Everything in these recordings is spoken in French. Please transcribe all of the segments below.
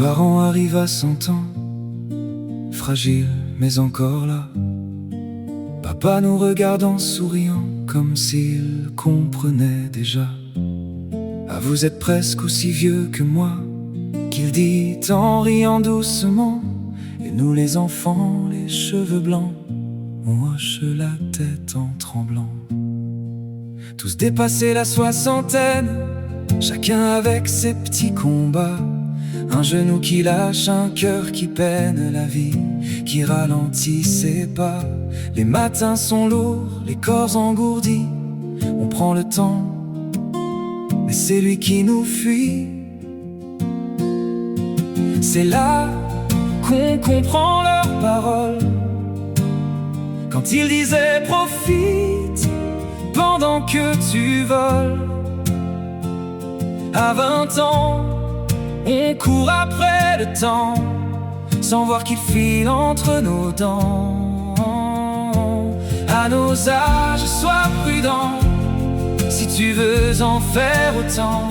parents arrivent à 100 ans, fragiles mais encore là. Papa nous regarde en souriant, comme s'il comprenait déjà. Ah, vous êtes presque aussi vieux que moi, qu'il dit en riant doucement. Et nous les enfants, les cheveux blancs, on hoche la tête en tremblant. Tous dépassés la soixantaine, chacun avec ses petits combats. Un genou qui lâche, un cœur qui peine, la vie qui ralentit ses pas. Les matins sont lourds, les corps engourdis. On prend le temps, mais c'est lui qui nous fuit. C'est là qu'on comprend leurs paroles, quand ils disaient profite pendant que tu voles. À 20 ans, on court après le temps, sans voir qu'il file entre nos dents. À nos âges, sois prudent, si tu veux en faire autant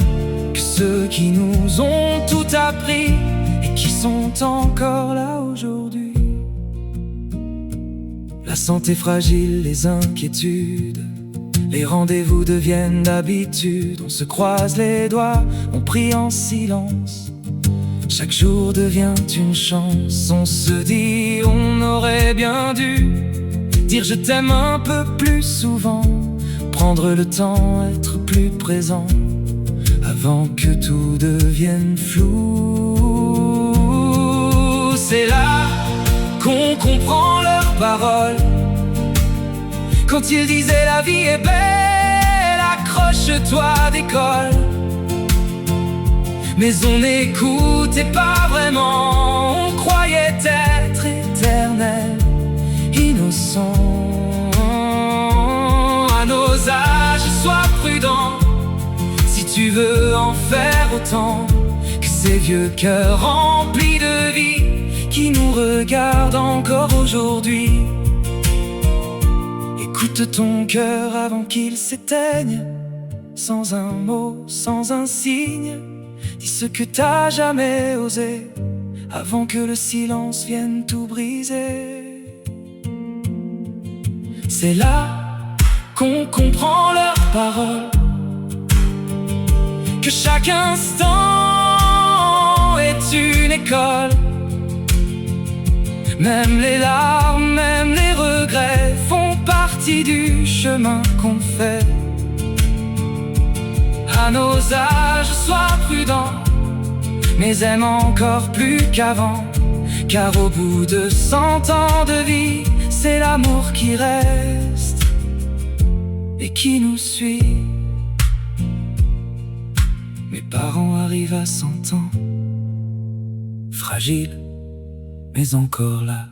que ceux qui nous ont tout appris et qui sont encore là aujourd'hui. La santé fragile, les inquiétudes, les rendez-vous deviennent d'habitude. On se croise les doigts, on prie en silence. Chaque jour devient une chance. On se dit on aurait bien dû dire je t'aime un peu plus souvent, prendre le temps, être plus présent, avant que tout devienne flou. C'est là qu'on comprend leurs paroles, quand ils disaient la vie est belle, accroche-toi, décolle. Mais on n'écoutait pas vraiment, on croyait être éternel, innocent. À nos âges, sois prudent, si tu veux en faire autant que ces vieux cœurs remplis de vie qui nous regardent encore aujourd'hui. Écoute ton cœur avant qu'il s'éteigne, sans un mot, sans un signe. Dis ce que t'as jamais osé, avant que le silence vienne tout briser. C'est là qu'on comprend leurs paroles, que chaque instant est une école. Même les larmes, même les regrets font partie du chemin qu'on fait. À nos âges, sois prudent, mais aime encore plus qu'avant, car au bout de 100 ans de vie, c'est l'amour qui reste et qui nous suit. Mes parents arrivent à 100 ans, fragiles, mais encore là.